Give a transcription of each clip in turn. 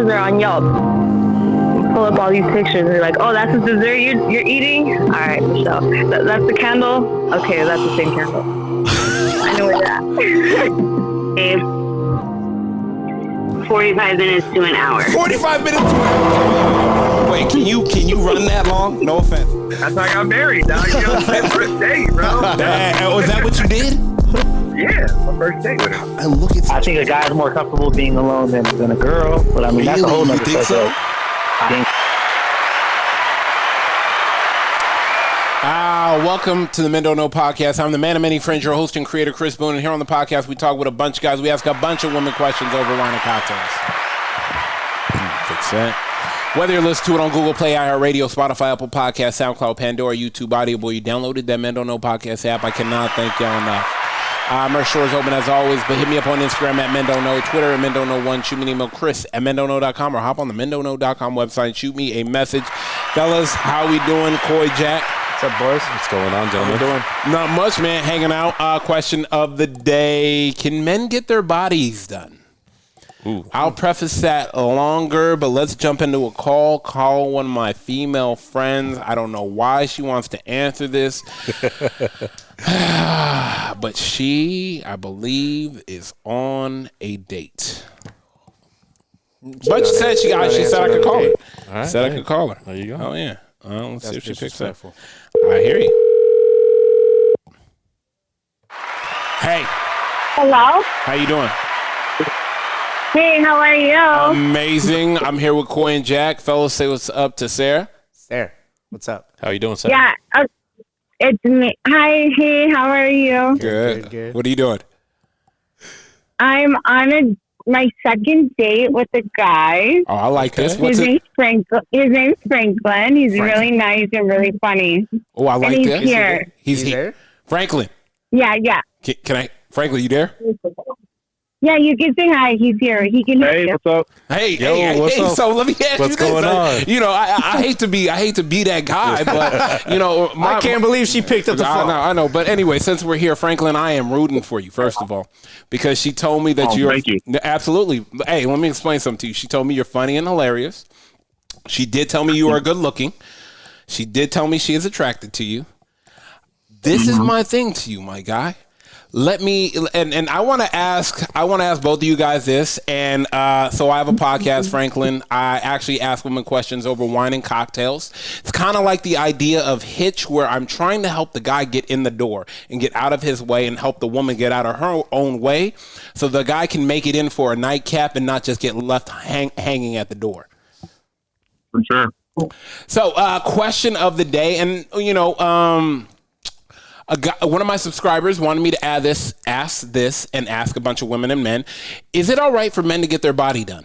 pictures are on Yelp. Pull up all these pictures and you're like, oh, that's the dessert you're eating? All right, Michelle. That's the candle? Okay, that's the same candle. I know where that. 45 minutes to an hour. 45 minutes to an hour. Wait, can you run that long? No offense. That's how I got married, dog. You know, first date, bro. Was that what you did? Yeah, my first date with her. And look at I think a guy's more comfortable being alone than a girl, but I mean, that's a whole nother You think so? subject. I think Welcome to the Men Don't Know podcast. I'm the man of many friends, your host and creator, Chris Boone. And here on the podcast, we talk with a bunch of guys. We ask a bunch of women questions over wine and cocktails. Fix that. Whether you're listening to it on Google Play, iHeartRadio, Spotify, Apple Podcasts, SoundCloud, Pandora, YouTube, Audible, you downloaded that Men Don't Know podcast app. I cannot thank y'all enough. Merch store is open as always, but hit me up on Instagram at Men Don't Know, Twitter at Men Don't Know 1. Shoot me an email, Chris at MenDon'tKnow.com, or hop on the MenDon'tKnow.com website and shoot me a message. Fellas, how we doing? Coy Jack. What's up, boys? What's going on, gentlemen? How we doing? Not much, man. Hanging out. Question of the day. Can men get their bodies done? Ooh. I'll preface that longer, but let's jump into a call. Call one of my female friends. I don't know why she wants to answer this. But she, I believe, is on a date. But she said she said I could call her. Right, said I could call her. There you go. Oh, yeah. Let's see if she picks up. Disrespectful. I hear you. Hey, Hello? how you doing? Hey, how are you? Amazing. I'm here with Coy and Jack. Fellas, say what's up to Sarah. Sarah, what's up? How you doing, Sam? Yeah, it's me. Hi, hey, how are you? Good. What are you doing? I'm on my second date with a guy. Oh, I like this. His What's it? name's Franklin. He's really nice and really funny. Oh, I like he's this. here. He's here. Franklin. Yeah. Can I? Franklin, you there? Yeah, you can say hi. He's here. He can hear Hey, you. what's up? Hey, what's up? So let me ask What's you this. going on? You know, I hate to be that guy, but you know, I can't believe she picked up the phone. I know. But anyway, since we're here, Franklin, I am rooting for you, first of all, because she told me that you're thank you. Absolutely. Hey, let me explain something to you. She told me you're funny and hilarious. She did tell me you are good looking. She did tell me she is attracted to you. This is my thing to you, my guy. Let me and I want to ask both of you guys this, and so I have a podcast, Franklin. I actually ask women questions over wine and cocktails. It's kind of like the idea of Hitch, where I'm trying to help the guy get in the door and get out of his way, and help the woman get out of her own way, so the guy can make it in for a nightcap and not just get left hanging at the door. For sure. So, question of the day, and you know, one of my subscribers wanted me to ask this, and ask a bunch of women and men: is it all right for men to get their body done?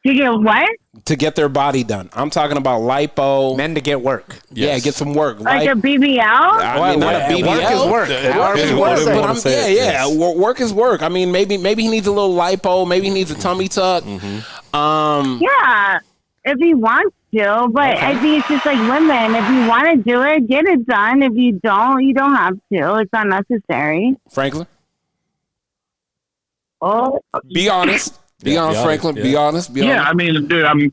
You get what? To get their body done. I'm talking about lipo. Men to get work. Yeah, get some work. Like a BBL? I mean, not a BBL. Work is work. Work is Work is work. work. But work is work. I mean, maybe he needs a little lipo. Maybe he needs a tummy tuck. Yeah, if he wants to, but I think it's just like women. If you want to do it, get it done. If you don't, you don't have to. It's not necessary. Franklin, Oh, be honest. Be honest, Franklin. yeah. Be honest. Yeah, I mean, dude, I'm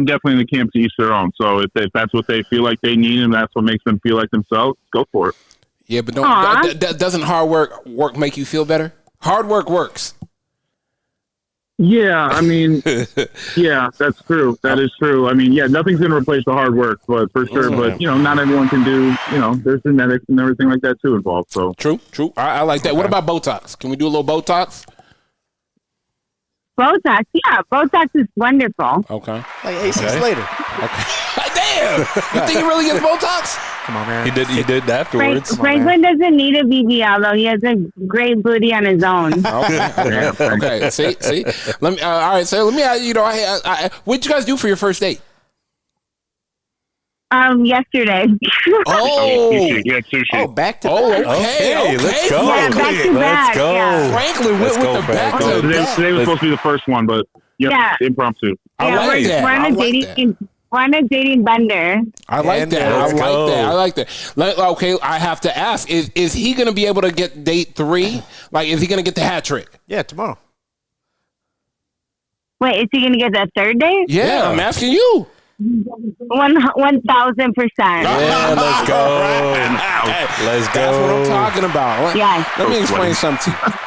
definitely in the camp to each their own. So if that's what they feel like they need and that's what makes them feel like themselves, go for it. Yeah, but Aw. doesn't hard work make you feel better? Hard work works. Yeah, I mean, yeah, that's true. That is true. I mean, yeah, nothing's going to replace the hard work, but for sure. But, you know, not everyone can do, you know, there's genetics and everything like that too involved. So True. I like that. What about Botox? Can we do a little Botox? Botox. Yeah, Botox is wonderful. Okay. Like 8 6 later. Damn! You think he really gets Botox? Come on, man. He did afterwards. Franklin doesn't need a BBL though. He has a great booty on his own. Okay. See. Let me. All right. So let me. You know, what'd you guys do for your first date? Yesterday. Oh. sushi. Oh, back to Oh, back. okay. let's go. Yeah, back to Let's back, go. yeah. Franklin went Let's with go, the back Franklin. to Today back. was supposed to be the first one, but Yeah. impromptu. I like that. We're on I a like dating. We're on a dating bender. I like And that. let's I like that. Okay, I have to ask: Is he going to be able to get date 3? Like, is he going to be able to get the hat trick? Yeah, tomorrow. Yeah, tomorrow. Okay. Yeah, tomorrow. Okay. See, let me. All right. So let me. You know, which one of my subscribers wanted me to add this, ask this, and ask a bunch of women and men. Is it all right for men to get their body done? Yeah, tomorrow. Wait, is he gonna get that third date? Yeah, I'm asking you. 1,000%. Yeah, let's go. Let's go. That's what I'm talking about. Yes. Let me explain something to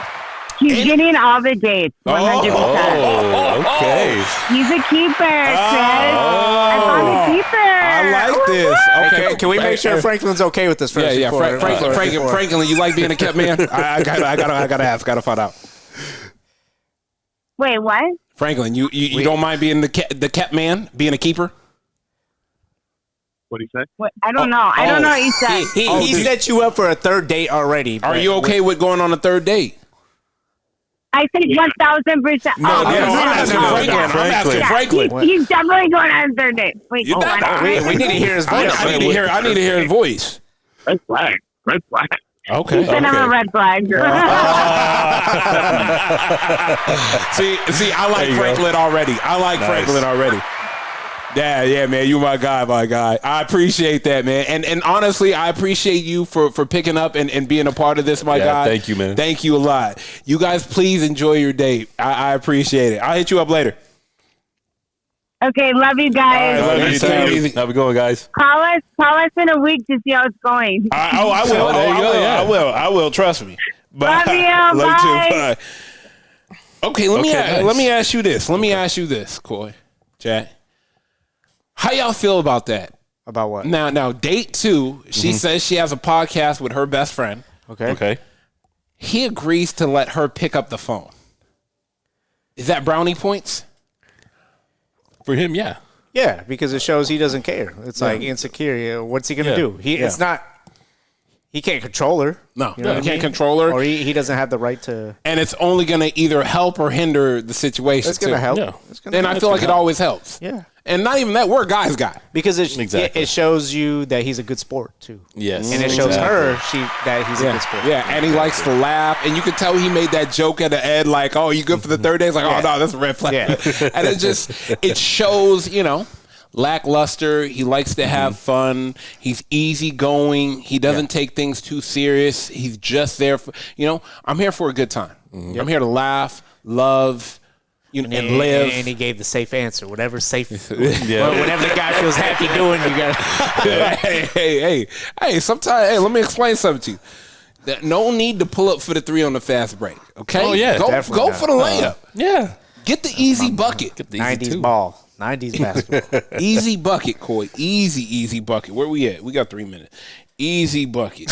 you. He's getting all the dates. 100%. Oh, okay. He's a keeper, Chris. I found a keeper. I like this. Okay, Can we make sure Franklin's okay with this first? Yeah. before- Franklin, you like being a kept man? I gotta ask. Gotta find out. Wait, what? Franklin, you don't mind being the kept man, being a keeper? What do you say? What? I don't know. I don't know what you said. He set you up for a third date already. Are but- you okay with going on a third date? I said 1,000%. I'm asking Franklin. He's definitely going on a third date. Wait, You're not- we need to hear his voice. I need to hear his voice. Red flag. Red flag. Okay. Then I'm a red flag. See, I like There you Franklin already. I like Franklin already. Yeah, man, you my guy. I appreciate that, man. And honestly, I appreciate you for picking up and being a part of this, my guy. Thank you, man. Thank you a lot. You guys, please enjoy your date. I appreciate it. I'll hit you up later. Okay, love you guys. All right, love you too. Take it Easy. easy. How we going, guys? Call us in a week to see how it's going. I will. there you go, yeah. I will. Trust me. Love you. Love you Bye. too. Bye. Okay, let nice. me ask you this. Coy, Jack. How y'all feel about that? About what? Now, date 2, she says she has a podcast with her best friend. Okay. He agrees to let her pick up the phone. Is that brownie points? For him, yeah. Yeah, because it shows he doesn't care. It's like insecure. Yeah, what's he gonna Yeah. do? It's not. He can't control her. No, You know you what I can't mean? control her. Or he doesn't have the right to. And it's only going to either help or hinder the situation. It's gonna too. help. Yeah. It's gonna And I help. feel like it always helps. Yeah. And not even that, we're a guy's guy. Because Exactly. it shows you that he's a good sport too. Yes. And it shows Exactly. her that he's a good sport. Yeah, and he likes to laugh. And you can tell he made that joke at the end, like, oh, you good for the third day? It's like, oh, no, that's a red flag. Yeah. And it shows, lackluster. He likes to have fun. He's easygoing. He doesn't take things too serious. He's just there for, I'm here for a good time. I'm here to laugh, love, and live. And he gave the safe answer. Whatever safe. Yeah. Whatever the guy feels happy doing, you got. Hey, sometimes, let me explain something to you. No need to pull up for the 3 on the fast break. Okay? Oh, yeah, Go definitely not. for the layup. Yeah. Get the easy bucket. Get the easy 90s two. ball. 90s basketball. Easy bucket, Coy. Easy bucket. Where we at? We got 3 minutes. Easy bucket.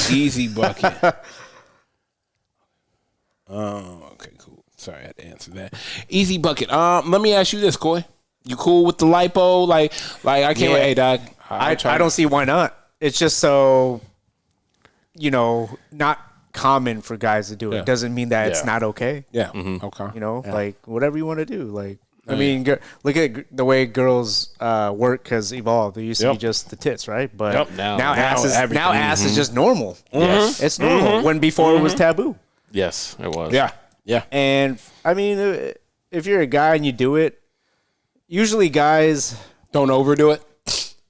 Oh, okay, cool. Sorry, I had to answer that. Easy bucket. Let me ask you this, Coy. You cool with the lipo? Like I can't Yeah. wait. Hey, dog. I don't see why not. It's just so, not common for guys to do it. Yeah. Doesn't mean that it's Yeah. not okay. Yeah. Okay. Like whatever you want to do. Like, I mean, look at the way girls work has evolved. There used to be just the tits, right? But Yep. Now now ass is just normal. Yes. It's normal. When before it was taboo. Yes, it was. Yeah. And I mean, if you're a guy and you do it, usually guys, Don't overdo it.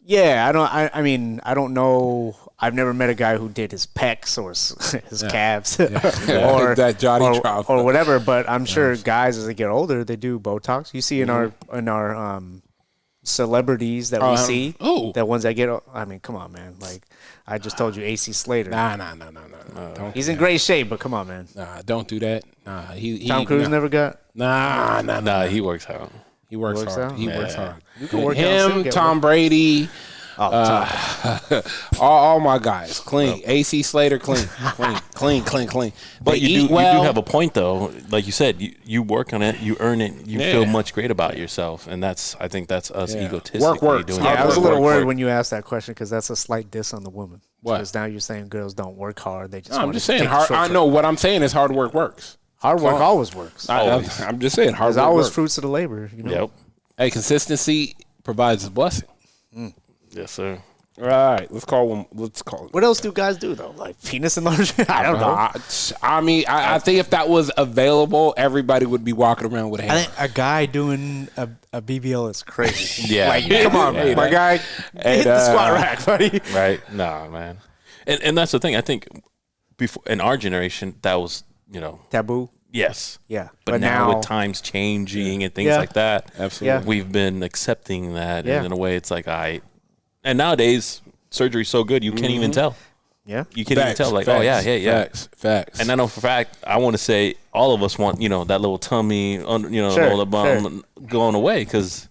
yeah, I mean, I don't know. I've never met a guy who did his pecs or his calves or That Johnny or, Drop. or whatever. But I'm sure guys, as they get older, they do Botox. You see in our celebrities that we see, the ones that get. I mean, come on, man. Like I just told you, AC Slater. Nah. Don't, He's in great shape, but come on, man. don't do that. Nah, Tom Cruise never got. Nah. He works out. He works Works hard. out? He works hard. You can work out and still Him, get Tom Brady, Tom. all my guys, clean. AC Slater, clean. But But they you eat do well. have a point though. Like you said, you work on it, you earn it, you feel much great about yourself, and I think that's us egotistically Work works. doing Yeah, it. I was a little Work. worried when you asked that question because that's a slight diss on the woman. What? Because now you're saying girls don't work hard; they just. No, I'm want just to saying. take Hard, the I shortcut. know what I'm saying is hard work works. Hard work always works. I'm just saying hard There's work always works. fruits of the labor. You know? Yep. Hey, consistency provides a blessing. Yes, sir. All right, let's call him. What else do guys do though? Like penis enlargement? I don't know. I think if that was available, everybody would be walking around with a I hammer. think a guy doing a BBL is crazy. Yeah. Like, come on, man. My guy, hit the squat rack, buddy. Right? Nah, man. And that's the thing. I think before in our generation, that was Taboo. Yes. Yeah. But now with times changing and things like that, absolutely, we've been accepting that, Yeah. and in a way, it's like and nowadays surgery's so good you can't even tell. Yeah. You can't even tell. Like, oh yeah, yeah. Facts. And I know for a fact, I want to say all of us want that little tummy, the bum going away because.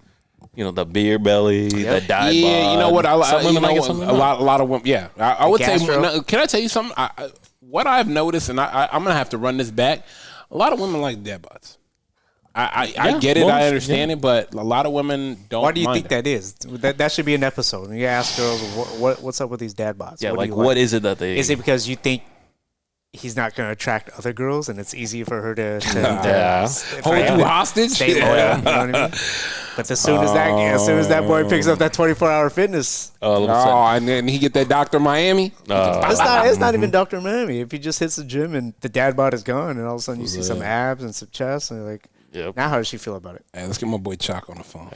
The beer belly, the dye bod. You know what? Some women like it, some women a lot of women. Yeah, I would say. gastro. Can I tell you something? What I've noticed, and I'm gonna have to run this back. A lot of women like dead butts. I get it. I understand it, but a lot of women don't. Why do you mind think that is? That should be an episode. You ask girls, what's up with these dad bods? Yeah, what is it that they? Is it because you think he's not going to attract other girls, and it's easy for her to hold you hostage? Stay loyal, you know what I mean? But as soon as that boy picks up that 24-hour fitness, and then he get that Dr. Miami. it's not even Dr. Miami. If he just hits the gym and the dad bod is gone, and all of a sudden you see some abs and some chest, and you're like, now how does she feel about it? Hey, let's get my boy Chalk on the phone.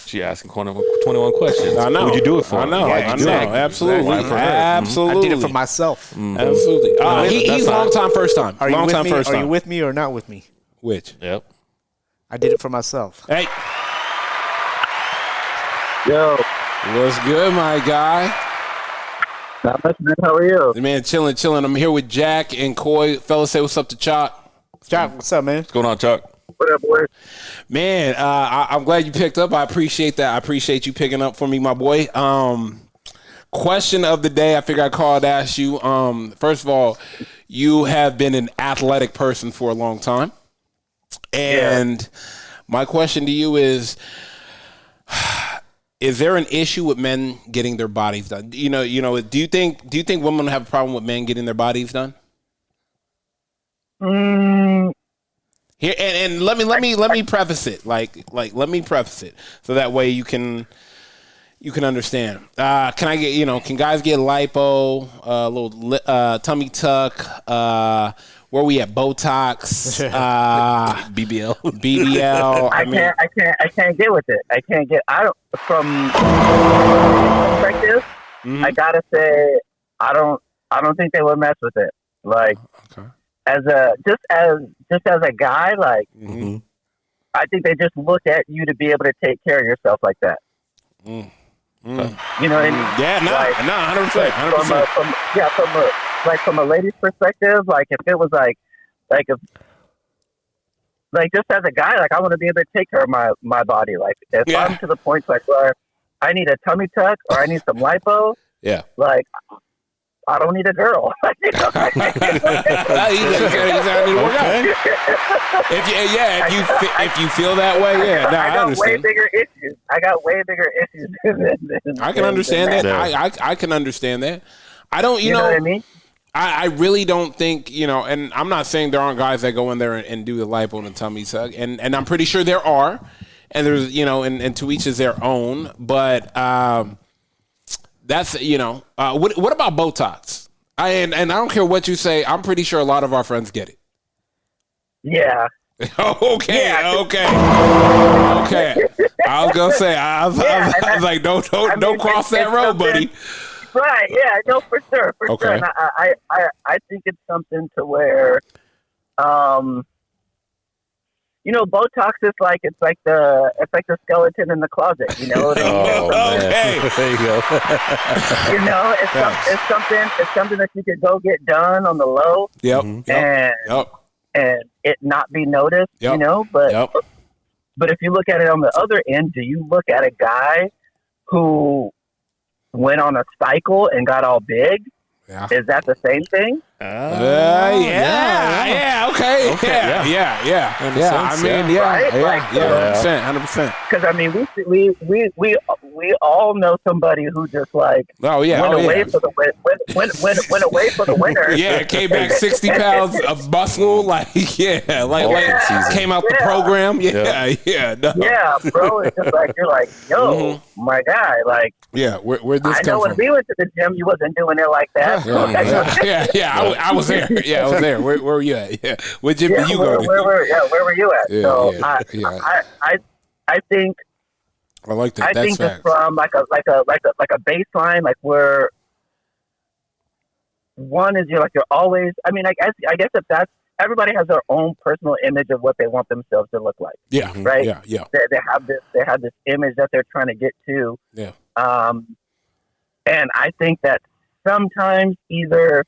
She asking 21 questions. I know. What'd you do it for? I know. Absolutely. Absolutely. I did it for myself. Absolutely. He's long time, first time. Are you with me or not with me? Which? Yep. I did it for myself. Hey. Yo. What's good, my guy? Not much, man. How are you? Man, chilling. I'm here with Jack and Coy. Fellas, say what's up to Chalk. Chalk, what's up, man? What's going on, Chuck? What up, boys? Man, I'm glad you picked up. I appreciate that. I appreciate you picking up for me, my boy. Question of the day. I figure I called to ask you. First of all, you have been an athletic person for a long time. And my question to you is there an issue with men getting their bodies done? Do you think women have a problem with men getting their bodies done? Here and let me preface it. Let me preface it so that way you can understand. Can guys get lipo, a little tummy tuck, where we at, Botox, BBL? I can't get with it. From perspective, I gotta say I don't think they would mess with it. Like, as a guy, like, I think they just look at you to be able to take care of yourself like that. You know what I mean? Yeah, no, 100%. From a lady's perspective, like if it was like just as a guy, like I want to be able to take care of my body. Like if I'm to the point like where I need a tummy tuck or I need some lipo, like I don't need a girl. If you feel that way, I got way bigger issues. I got way bigger issues. I can understand that. I can understand that. I don't. You know what I mean? I really don't think, and I'm not saying there aren't guys that go in there and do the lipo and the tummy tuck, and I'm pretty sure there are, and there's, and to each is their own, but that's, what about Botox? And I don't care what you say, I'm pretty sure a lot of our friends get it. Yeah. Okay. I was gonna say, I was like, don't cross that road, buddy. Right, yeah, no, for sure. And I think it's something to where, Botox is like the skeleton in the closet. You know what I mean? Okay, there you go. It's something that you could go get done on the low. And it not be noticed. But if you look at it on the other end, do you look at a guy who went on a cycle and got all big? Yeah. Is that the same thing? Okay. Yeah. I mean, right? 100%. Because I mean, we all know somebody who just like went away for the winter. Yeah, came back 60 pounds of muscle, came out the program. Yeah, bro. It's just like you're like, yo, my guy, like. Yeah, where'd this come from? I know when we went to the gym, you wasn't doing it like that. I was there. Yeah, I was there. Where were you at? Yeah, what gym did you go to? Where were you at? I think. I like that. I think just from like a baseline, like where one is you're always. I mean, I guess if that's everybody has their own personal image of what they want themselves to look like. Yeah. Right. Yeah. They have this image that they're trying to get to. Yeah. And I think that sometimes either,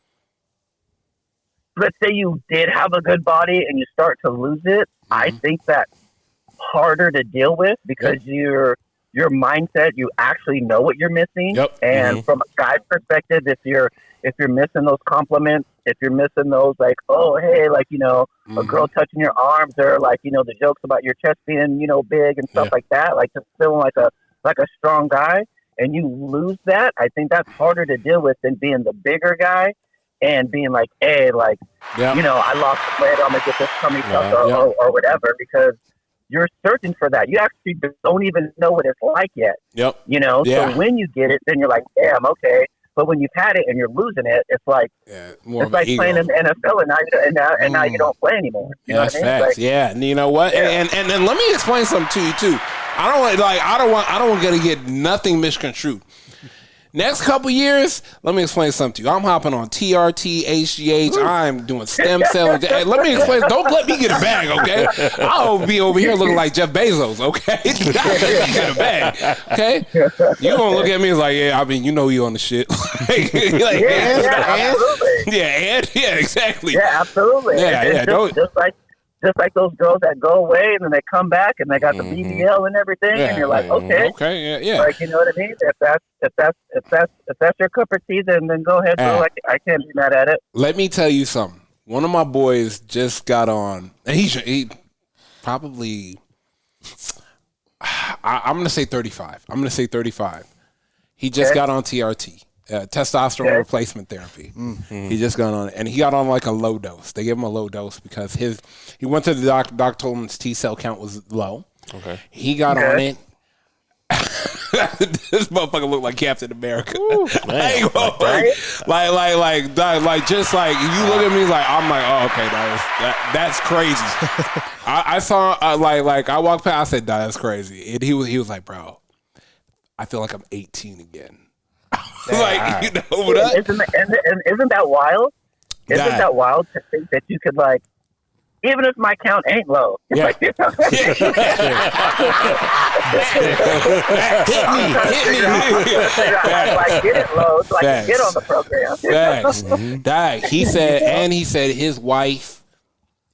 let's say you did have a good body and you start to lose it. I think that's harder to deal with because your mindset, you actually know what you're missing. Yep. And from a guy's perspective, if you're missing those compliments, if you're missing those like, oh, hey, like, you know, a girl touching your arms, or like, you know, the jokes about your chest being, you know, big and stuff like that, like just feeling like a strong guy, and you lose that, I think that's harder to deal with than being the bigger guy and being like, hey, like, you know, I lost weight, I'm gonna get this tummy tuck or whatever, because you're searching for that. You actually don't even know what it's like yet. Yep. You know, so when you get it, then you're like, damn, okay. But when you've had it and you're losing it, it's like it's like playing in the NFL and now you don't play anymore. You know that's what I mean? facts. Like, and you know what? And then let me explain something to you too. I don't want to get nothing misconstrued. Next couple years, let me explain something to you. I'm hopping on TRT, HGH. I'm doing stem cell. Hey, let me explain. Don't let me get a bag, okay? I'll be over here looking like Jeff Bezos, okay? Let me get a bag, okay? You gonna look at me as like, yeah, I mean, you know you on the shit. Like, exactly. Yeah, absolutely. Just like those girls that go away and then they come back and they got the BBL and everything, and you're like, okay, like, you know what I mean? If that's your cup of tea, then go ahead, bro. Like, I can't be mad at it. Let me tell you something. One of my boys just got on, and he probably, I'm gonna say 35. He just got on TRT. Testosterone replacement therapy. He just got on it, and he got on like a low dose. They gave him a low dose because he went to the doc told him his T cell count was low. Okay, he got on it. This motherfucker looked like Captain America. Ooh, man, like just like you look at me like I'm like, oh, okay, that's crazy. I saw like I walked past, I said, that's crazy, and he was like, bro, I feel like I'm 18 again. Like, you know what? Isn't that wild? Isn't that wild to think that you could, like, even if my count ain't low, like, you know, hit me. Like, get it low so I can get on the program. Facts. He said his wife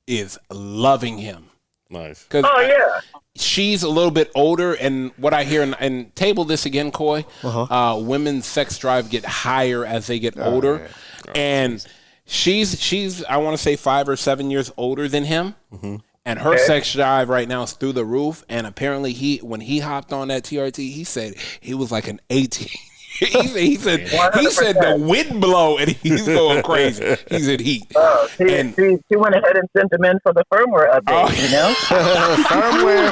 is loving him. Nice. Oh yeah. She's a little bit older, and what I hear, and table this again, Coy, women's sex drive get higher as they get older, and she's I want to say 5 or 7 years older than him, and her sex drive right now is through the roof, and apparently when he hopped on that TRT, he said he was like an 18. He said the wind blow and he's going crazy. He's in heat. She went ahead and sent him in for the firmware update. You know, firmware.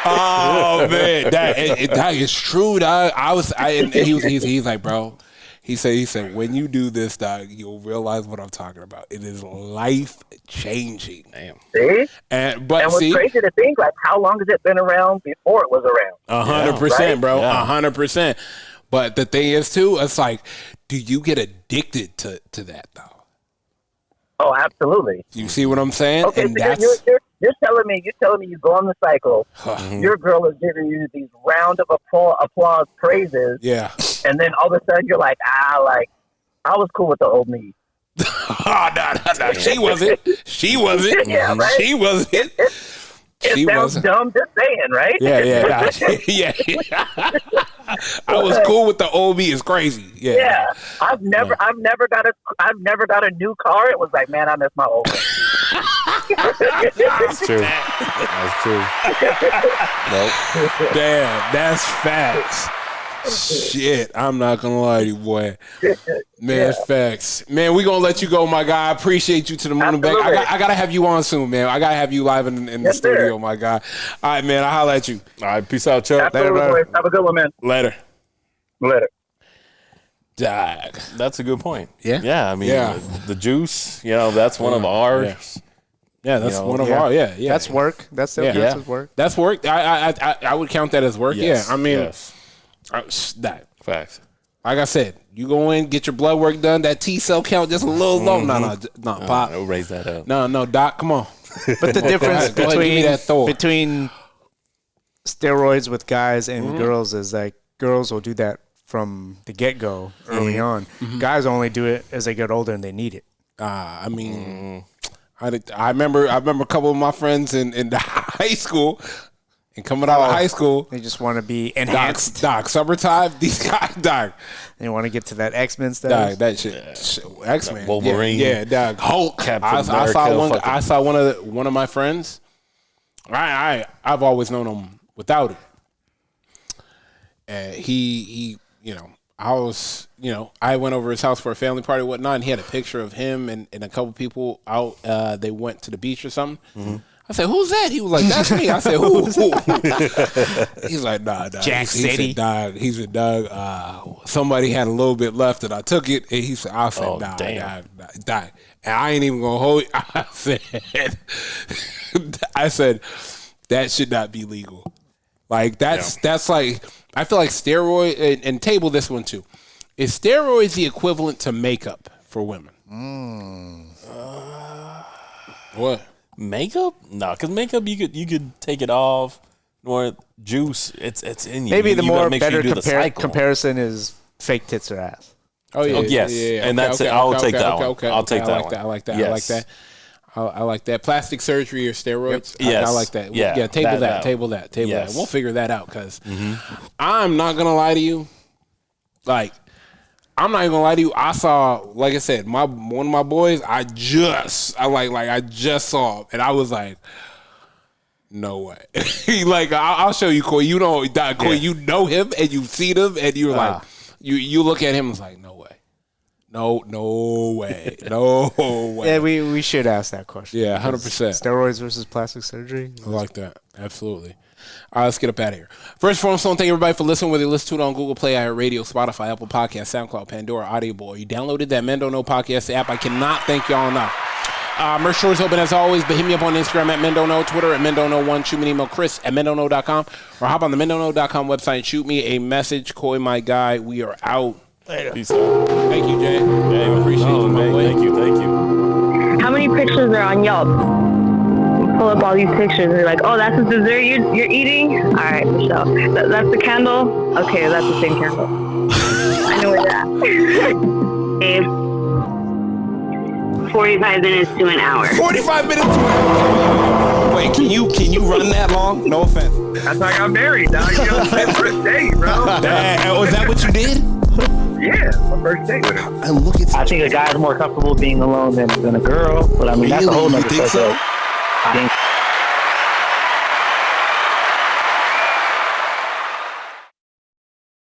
Oh man, that is true. Dog. He's like, bro. He said, when you do this, dog, you'll realize what I'm talking about. It is life changing. Damn. See? And what's crazy to think, like, how long has it been around before it was around? 100%, bro. 100%. But the thing is, too, it's like, do you get addicted to that, though? Oh, absolutely. You see what I'm saying? Okay, and so you're telling me you go on the cycle. Your girl is giving you these round of applause praises. Yeah. And then all of a sudden you're like, I was cool with the old me. No. She wasn't. Yeah, right? She wasn't. It sounds dumb just saying, right? Yeah. I was cool with the old me. It's crazy. Yeah. I've never got a new car. It was like, man, I miss my old one. That's true. Nope. Damn, that's facts. Shit, I'm not gonna lie to you, boy. Man, it's facts. Man, we gonna let you go, my guy. I appreciate you to the moon and back. I gotta have you on soon, man. I gotta have you live in the studio, my guy. All right, man. I'll holler at you. All right, peace out, Chuck. Later, have a good one, man. Later. Dog. That's a good point. Yeah. Yeah. I mean, the juice. You know, that's one of ours. Yeah, that's one of our. Yeah. That's work. That's still counts as work. That's work. I would count that as work. Yes. Yeah. I mean. Yes. That facts. Like I said, you go in, get your blood work done. That T cell count just a little low. No, Pop. We'll raise that up. No, Doc, come on. But the difference between steroids with guys and girls is like girls will do that from the get go early on. Guys only do it as they get older and they need it. I mean, I remember a couple of my friends in the high school. And coming out of high school, they just want to be enhanced. Doc, summertime, these guys, Doc. They want to get to that X-Men stuff. Doc, that shit, X-Men, Wolverine, yeah, Doc, Hulk. Captain America, I saw one of my friends. I've always known him without it. And he, I went over his house for a family party and whatnot, and he had a picture of him and a couple people out. They went to the beach or something. I said, "Who's that?" He was like, "That's me." I said, "Who?" He's like, "Nah, Jack City." He said, "Dog, somebody had a little bit left, and I took it." And he said, "I said, nah, and I ain't even gonna hold it." I said, that should not be legal. Like that's like I feel like steroid and table this one too. Is steroids the equivalent to makeup for women? What? Makeup? No, because makeup you could take it off. Or juice, it's in you. Maybe the you more better comparison is fake tits or ass. Oh yeah, yes, yeah. And that's it. I'll take that one. I'll take that one. I like that. Yes. I like that. I like that. Plastic surgery or steroids. Yep. Yes. I like that. Yeah. Table that. Yes. We'll figure that out because I'm not gonna lie to you. Like, I'm not even gonna lie to you. I saw, like I said, one of my boys. I just saw him, and I was like, no way. Like, I'll show you, Coy. You know, Coy, you know him, and you've seen him, and you're like, you look at him, and it's like, no way. No way. No way. Yeah, we should ask that question. Yeah, 100%. Steroids versus plastic surgery. I like that. Absolutely. All right, let's get up out of here. First and foremost, thank everybody for listening, whether you listen to it on Google Play, iHeartRadio, Spotify, Apple Podcasts, SoundCloud, Pandora, Audible. You downloaded that Men Don't Know podcast app. I cannot thank y'all enough. Merch store is open as always, but hit me up on Instagram at Men Don't Know, Twitter at Men Don't Know 1. Shoot me an email, Chris at mendontknow.com, or hop on the mendontknow.com website and shoot me a message. Coy, my guy, we are out. Later. Peace out. Thank you, Jay. I appreciate you, my boy. Thank you. How many pictures are on Yelp? Pull up all these pictures and you're like, oh, that's the dessert you're eating? All right, Michelle. That's the candle? Okay, that's the same candle. I know where that. 45 minutes to an hour. 45 minutes to an hour. Wait, can you run that long? No offense. That's how I got married, dog. You know, my first date, bro. Was that what you did? Yeah, my first date with her. And look at I think a guy's more comfortable being alone than a girl, but I mean, that's a whole nother thing. subject. I think